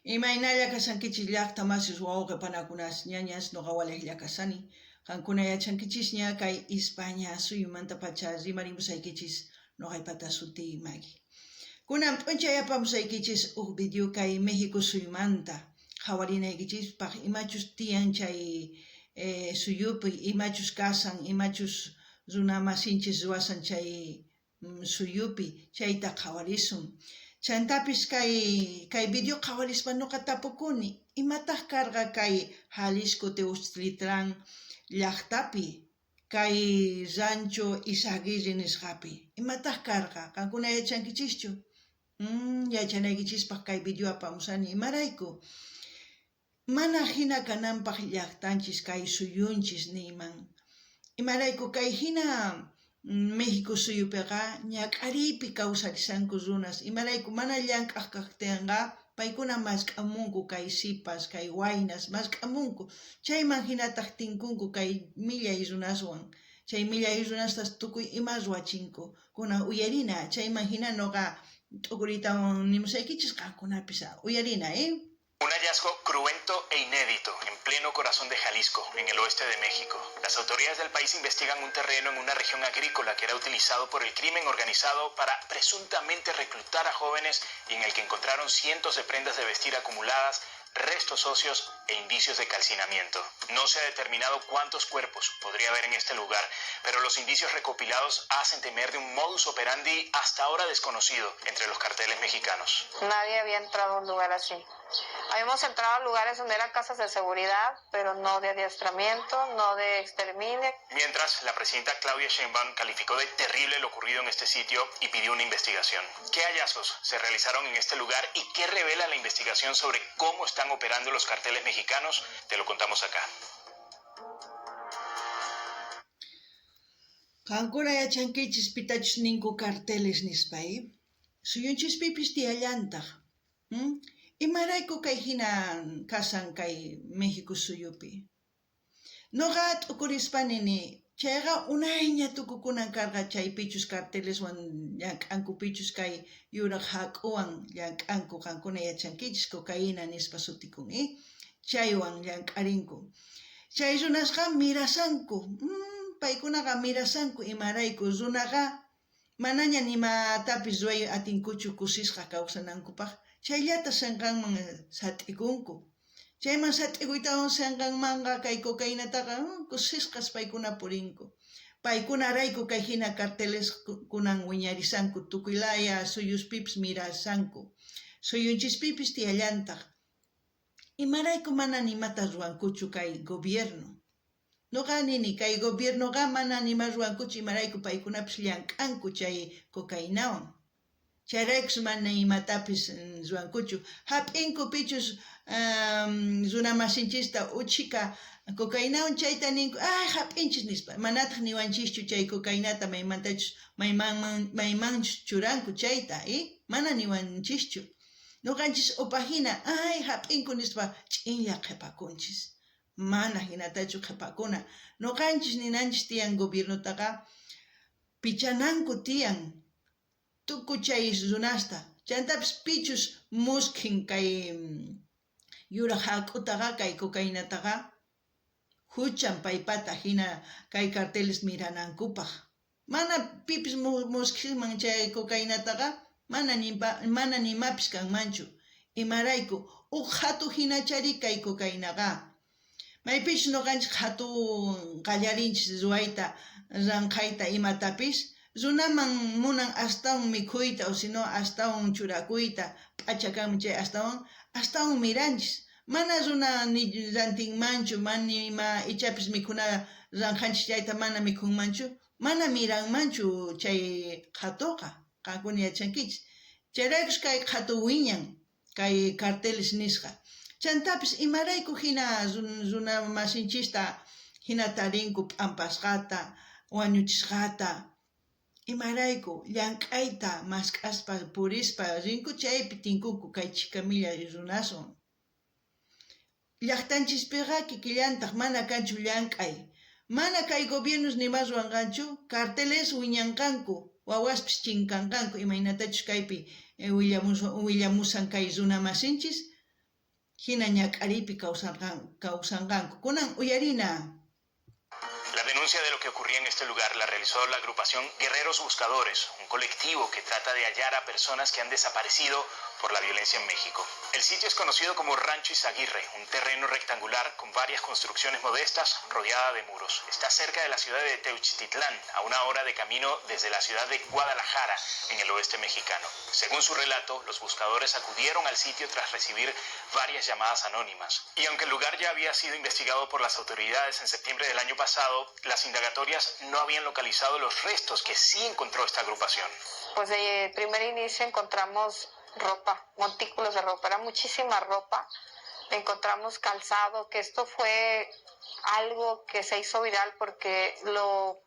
Imaynalla kasankichis llaqta masis wawqa panakunas ñañas noqa waliqlla kasani. Qankuna yachankichis ña kay España suyumanta pacha rimarimusaykichis noqaypata suti magi. Kunan p'unchayapamusaykichis video kay México suyumanta hawarinaykichispaq imachus tiyan chay suyupi imachus kasan imachus runa masinchis ruwasan chay suyupi chayta qhawarisun. Chantapis kay video qhawarispa noqa tapukuni imataq karqa kay Jalisco Teuchtitlán llaqtapi kay Rancho Izaguirre nisqapi imataq karqa qankuna yachankichischu yachanaykichispaq kay video apamusani imarayku mana hina kananpaq llaqtanchis kay suyunchis niyman imarayku kay hina México suyupiqa ñak'ariypi kawsarisanku runas imarayku mana llank'aq kaqtinqa paykuna mask'amunku kay sipas kay waynas mask'amunku chayman hinataq tinkunku kay millay runaswan chay millay runastas tukuy ima ruwachinku kunan uyarina chayman hina noqa t'uquritawan nimusaykichis qankunapis uyarina Un hallazgo cruento e inédito en pleno corazón de Jalisco, en el oeste de México. Las autoridades del país investigan un terreno en una región agrícola que era utilizado por el crimen organizado para presuntamente reclutar a jóvenes y en el que encontraron cientos de prendas de vestir acumuladas, restos óseos e indicios de calcinamiento. No se ha determinado cuántos cuerpos podría haber en este lugar, pero los indicios recopilados hacen temer de un modus operandi hasta ahora desconocido entre los carteles mexicanos. Nadie había entrado a un lugar así. Habíamos entrado a lugares donde eran casas de seguridad, pero no de adiestramiento, no de exterminio. Mientras, la presidenta Claudia Sheinbaum calificó de terrible lo ocurrido en este sitio y pidió una investigación. ¿Qué hallazgos se realizaron en este lugar y qué revela la investigación sobre cómo están operando los carteles mexicanos? Te lo contamos acá. Qankuna yachankichis pitachus ninku carteles nispay suyunchispipis tiyallantaq imarayku kay hina kasan kay México suyupi noqa t'ukurispanini chayqa unayña tukukunan karqa chaypichus carteleswan llank'ankupichus kay yuraq hak'uwan llank'anku qankuna yachankichis cocaína nispa sutikun chaywan llank'arinku chay runasqa mirasanku paykunaqa mirasanku imarayku runaqa manaña nimatapis ruway atinkuchu kusisqa kawsanankupaq chayllata sanqanman sat'ikunku chayman sat'ikuytawan sanqanmanqa kay cocaínataqa kusisqas paykuna purinku paykunarayku kay hina carteles kunan wiñarisanku tukuylaya suyuspipis mirasanku suyunchispipis tiyallantaq imarayku mana nimata ruwankuchu kay gobierno noqa nini kay gobiernoqa mana nima ruwankuchu imarayku paykunapis llank'anku chay cocaínawan chayraykus mana imatapis ruwankuchu hap'inku pichus runa masinchista uchika cocaínawan chayta ninku hap'inchis nispa manataq niwanchischu chay cocaínata maymanchus churanku chayta mana niwanchischu nuqanchis upahina hap'inku nispa ch'inlla qhipakunchis mana hinatachu qhipakuna nuqanchis ninanchis tiyan gobiernotaqa pichananku tiyan tuku chay runasta chantapis pichus muskin kay yuraq hak'utaqa kay cocaínataqa huchan paypata hina kay carteles miranankupaq mana pipis muskisman chay cocaínataqa mana nimapis kanmanchu imarayku hatu hinachari kay cocaínaqa maypichus nuqanchik hatu qallarinchis ruwayta ranqayta imatapis runaman munan astawan mikhuyta o sino astawan churakuyta p'achakanmi chay astawan miranchis mana runa ni rantinmanchu mana nima ichapis mikhuna ranqanchis chayta mana mikhunmanchu mana miranmanchu chay qhatuqa qankuna yachankichis chayraykus kay qhatu wiñan kay carteles nisqa chantapis imarayku hina runa masinchista hina tarinku p'ampasqata wañuchisqata imarayku llank'ayta mask'aspa purispa rinku chaypi tinkunku kay chikamilla runaswan llaqtanchispiqa kikillantaq mana kanchu llank'ay mana kay gobiernos nima ruwanqanchu carteles wiñanqanku wawaspis chinkanqanku imaynatachus kaypi willamusan kay runa masinchis hina ñak'aripi kawsanqanku. Kunan uyarina. La denuncia de lo que ocurría en este lugar la realizó la agrupación Guerreros Buscadores, un colectivo que trata de hallar a personas que han desaparecido por la violencia en México. El sitio es conocido como Rancho Izaguirre, un terreno rectangular con varias construcciones modestas rodeada de muros. Está cerca de la ciudad de Teuchtitlán, a 1 hora de camino desde la ciudad de Guadalajara, en el oeste mexicano. Según su relato, los buscadores acudieron al sitio tras recibir varias llamadas anónimas. Y aunque el lugar ya había sido investigado por las autoridades en septiembre del año pasado, las indagatorias no habían localizado los restos que sí encontró esta agrupación. Pues de primer inicio encontramos ropa, montículos de ropa, era muchísima ropa. Encontramos calzado, que esto fue algo que se hizo viral porque lo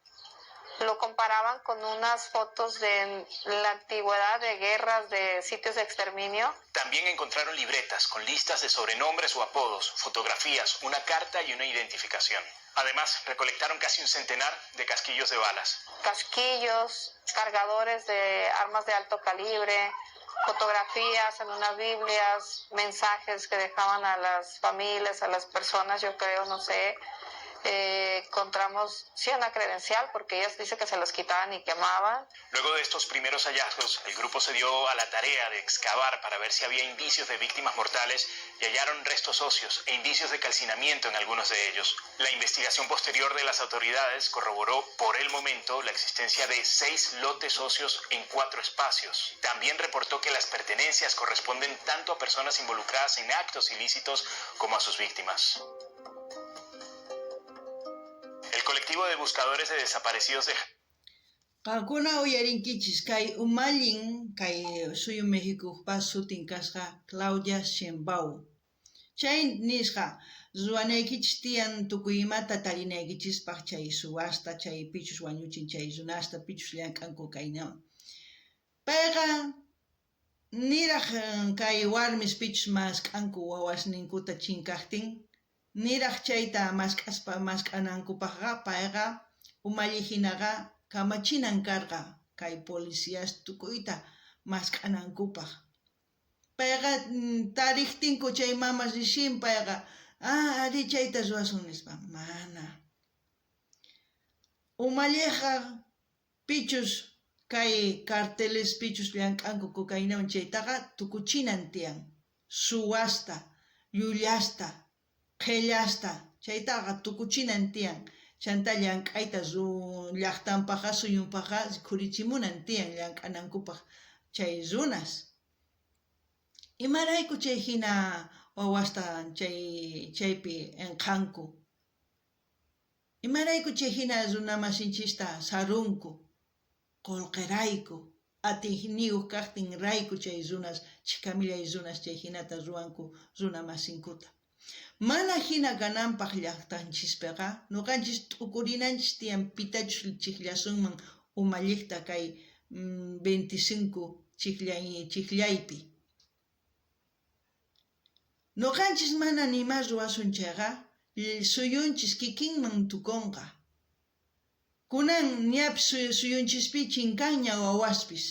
comparaban con unas fotos de la antigüedad de guerras, de sitios de exterminio. También encontraron libretas con listas de sobrenombres o apodos, fotografías, una carta y una identificación. Además, recolectaron casi un centenar de casquillos de balas. Casquillos, cargadores de armas de alto calibre, fotografías en unas Biblias, mensajes que dejaban a las familias, a las personas, yo creo, no sé. Encontramos, sí, una credencial, porque ellas dicen que se los quitaban y quemaban. Luego de estos primeros hallazgos, el grupo se dio a la tarea de excavar para ver si había indicios de víctimas mortales y hallaron restos óseos e indicios de calcinamiento en algunos de ellos. La investigación posterior de las autoridades corroboró por el momento la existencia de 6 lotes óseos en 4 espacios. También reportó que las pertenencias corresponden tanto a personas involucradas en actos ilícitos como a sus víctimas. El colectivo de buscadores de desaparecidos de Qakuna uyarinkichis kay umallin kay suyu Méxicopa sutin kasqa Claudia Sheinbaum. Chay nisqa ruwanaykichis tiyan tukuy imata tarinaykichispaq chay subasta chay pichus wañuchin chay runasta pichus llank'anku kaynawan. Payqa niraq kay warmis pichus mask'anku wawasninkuta chinkaqtin, niraq chayta mask'anankupaqqa payqa umalli hinaqa kamachinan karqa kay policías tukuyta mask'anankupaq. Payqa tariqtinku chay mamas rishin payqa ari chayta ruwasun nispa mana. Umalliqa pichus kay carteles pichus llank'anku kukaynawan chaytaqa tukuchinan tiyan, suwasta, llullasta, qhillasta, chaytaqa tukuchinan tiyan. Chanta llank'ayta llaqtanpaqa suyunpaqa khurichimunan tiyan llank'anankupaq chay runas. Imarayku chay hina wawasta chaypi enqanku. Imarayku chay hina runamasinchista sarunku, qullqirayku, atiqniyuq kaqtin rayku chay runas, chikamillay runas chay hinata ruwanku runamasinkuta. Mana hina gananpaq llaqtanchispiqa nuqanchis t'ukurinanchis tiyan pitachus chiqllasunman umalliqta kay 25 chiklaypi. Nuqanchis mana nima ruwasun chayqa suyunchis kikinman tukunqa. Kunan ñapi suyunchispi chinkanña wawaspis.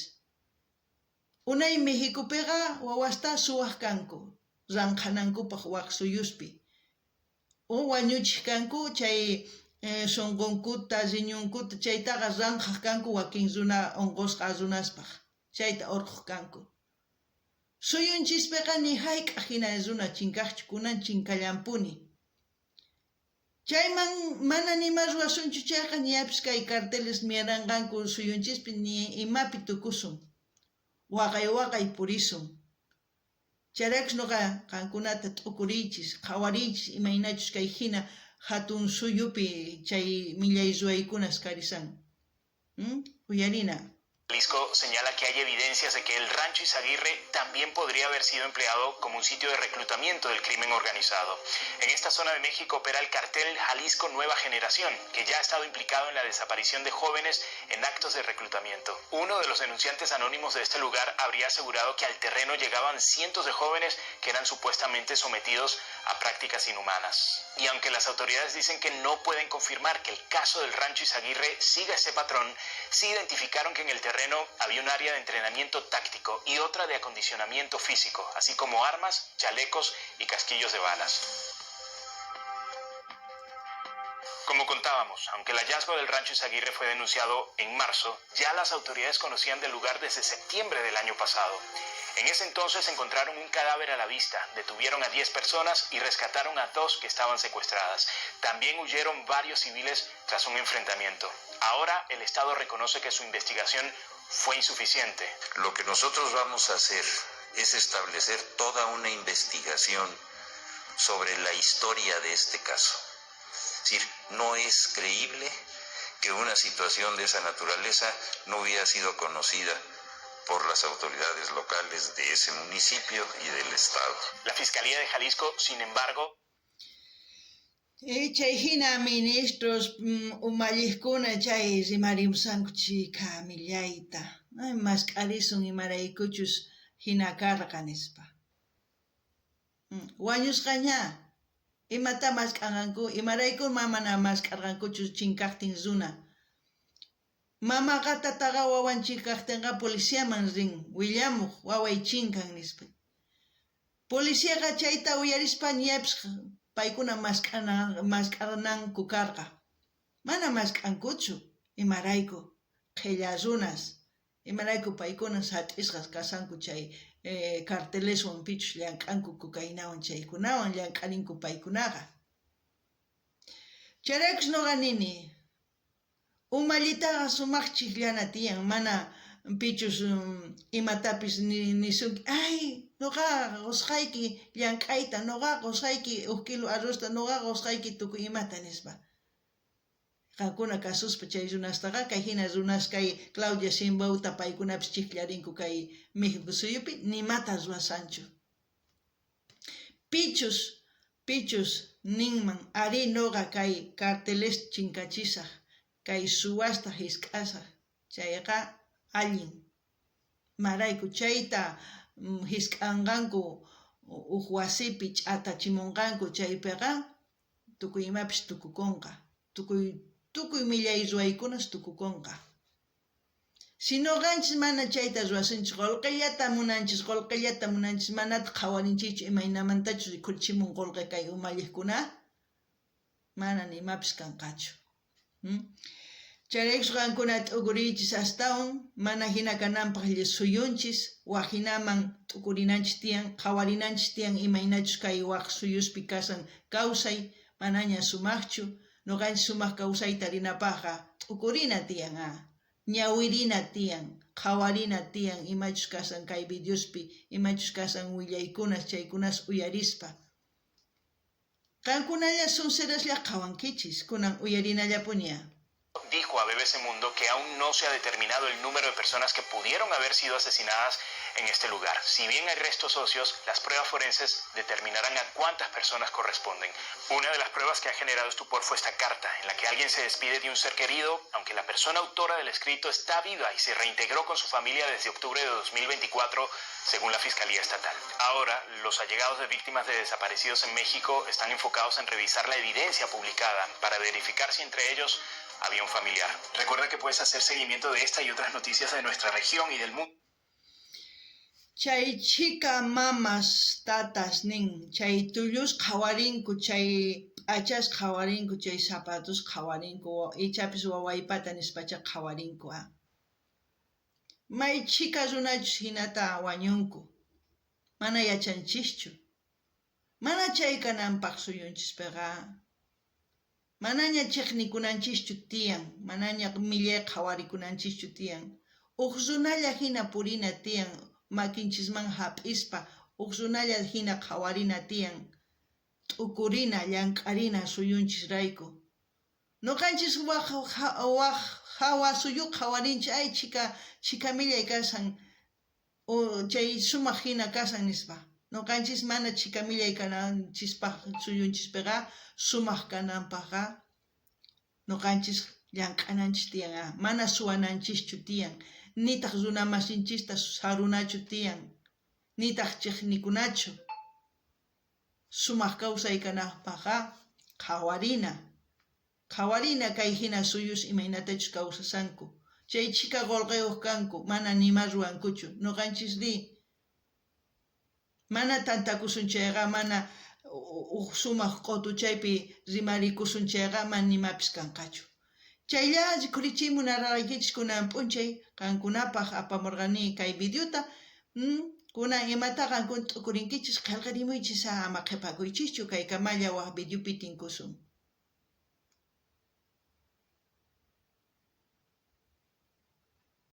Unay Mexicopiqa wawasta suwaq kanku, ranqanankupaq waq suyuspi. Wañuchiq kanku chay sunqunkuta, riñunkuta chaytaqa ranqaq kanku wakin runa unqusqa runaspaq. Chayta urquq kanku. Suyunchispiqa ni hayk'a hina runa chinkaqchu kunan chinkallampuni. Chayman mana nima ruwasunchu chayqa ñapis kay carteles miranqanku suyunchispi ni imapi tukusun. Waqay purisun. Chayrakus nuqa qankunata t'ukuriychis, qhawariychis imaynachus kay hina hatun suyupi chay millay ruwaykunas karisan. Uyarina. Jalisco señala que hay evidencias de que el Rancho Izaguirre también podría haber sido empleado como un sitio de reclutamiento del crimen organizado. En esta zona de México opera el cartel Jalisco Nueva Generación, que ya ha estado implicado en la desaparición de jóvenes en actos de reclutamiento. Uno de los denunciantes anónimos de este lugar habría asegurado que al terreno llegaban cientos de jóvenes que eran supuestamente sometidos a prácticas inhumanas. Y aunque las autoridades dicen que no pueden confirmar que el caso del Rancho Izaguirre siga ese patrón, sí identificaron que en el terreno terreno había un área de entrenamiento táctico y otra de acondicionamiento físico, así como armas, chalecos y casquillos de balas. Como contábamos, aunque el hallazgo del rancho Izaguirre fue denunciado en marzo, ya las autoridades conocían del lugar desde septiembre del año pasado. En ese entonces encontraron un cadáver a la vista, detuvieron a 10 personas y rescataron a 2 que estaban secuestradas. También huyeron varios civiles tras un enfrentamiento. Ahora el Estado reconoce que su investigación fue insuficiente. Lo que nosotros vamos a hacer es establecer toda una investigación sobre la historia de este caso. Es decir, no es creíble que una situación de esa naturaleza no hubiera sido conocida por las autoridades locales de ese municipio y del Estado. La Fiscalía de Jalisco, sin embargo, Chayhina ministros umalliskuna chay rimarimsankuchi kamillaita. Masqarisun imaraykuchus hina karqanispa. Wañusqaña. Imata masqanqanku imarayku mamana masqarqankuchus chinkaqtin zuna. Mamaqa tataqa wawan chinkaqtinqa policiaman rin willamuq waway chinkan nispa. Policiaqa chayta uyarispa ñapis paykuna masqarnanku karqa. Mana masqankuchu imarayku qilla runas. Imarayku paykuna sat'isqas kasanku chay carteleswan pichus llank'anku kukaynawan chaykunawan llank'aninku paykunaqa. Chayraykus nuqa nini umallitaqa sumaqchik llana tiyan mana pichus imatapis nisunki ay nuqa qusqayki llank'ayta nuqa qusqayki 1 kilo arrosta nuqa qusqayki tukuy imata nispa. Qankuna kasuspa chay runastaqa kay hina runas kay Claudia Sheinbaumta paykunapis chiklarinku kay México suyupi nimata ruwasanchu. Pichus ninman ari nuqa kay carteles chinkachisaq kay suwasta hisk'asaq chayqa allin. Marayku chayta hisk'anqanku uq wasipi ch'atachimunqanku chaypiqa tukuy imapis tukukunqa. Tukuy millay ruwaykunas tukukunqa. Si nuqanchis mana chayta ruwasunchis qullqillata munanchis manata qhawarinchikchu imaynamantachu rikurchimun qullqi kay umalliqkuna mana nimapis kanqachu. Chayraykus qankuna t'ukuriychis astawan mana hina kananpaq suyunchis wahinaman t'ukurinanchis tiyan qhawarinanchis tiyan imaynachus kay waq suyuspi kasan kawsay manaña sumaqchu nuqanchis sumaq kawsayta rinapaqqa t'ukurina tiyan ñawirina tiyan qhawarina tiyan imachus kasan kay videospi imachus kasan willaykunas chaykunas uyarispa qankunalla sunseraslla qhawankichis kunan uyarinallapuña. Dijo a BBC Mundo que aún no se ha determinado el número de personas que pudieron haber sido asesinadas en este lugar. Si bien hay restos óseos, las pruebas forenses determinarán a cuántas personas corresponden. Una de las pruebas que ha generado estupor fue esta carta, en la que alguien se despide de un ser querido, aunque la persona autora del escrito está viva y se reintegró con su familia desde octubre de 2024, según la Fiscalía Estatal. Ahora, los allegados de víctimas de desaparecidos en México están enfocados en revisar la evidencia publicada para verificar si entre ellos había un familiar. Recuerda que puedes hacer seguimiento de esta y otras noticias de nuestra región y del mundo. Chay chica mamas tatas nin, chay tullus qhawarinku, chay p'achas qhawarinku, chay zapatos qhawarinku, ichapis wawaypata nispacha qhawarinku. May chica runachus hinata wañunku, mana yachanchischu, mana chay kananpaq suyunchispiqa. Manaña chiqnikunanchishchu tiyan, manaña millay qhawarikunanchischu tiyan. Uq runalla hina purina tiyan, makinchisman hap'ispa, uq runalla hina qhawarina tiyan, t'ukurina, llank'arina suyunchisrayku. Nuqanchis hawa suyuq qhawarinchis, ay chika millay kasan, chay sumaq hina kasan nispa. Nuqanchis mana chika millay kananchispaq suyunchispiqa sumaq kananpaqqa nuqanchis llank'ananchis tiyan, mana suwananchischu tiyan, nitaq runamasinchista sarunachu tiyan, nitaq chiqnikunachu. Sumaq kawsay kananpaqqa qhawarina kay hina suyus imaynatachus kawsasanku. chay chika golqeuq kanku, mana nima ruwankuchu. Nuqanchisri mana tantakusun chayqa, mana sumaq q'utu chaypi rimarikusun chayqa, mana nimapis kanqachu. Chayllachi kurichiy munarqaykichis kunan p'unchay qankunapaq apamurqani kay videota. Kunan imata qankuna t'ukurinkichis qillqarimuychis ama qhipakuychischu kay kamalla waq videopi tinkusun.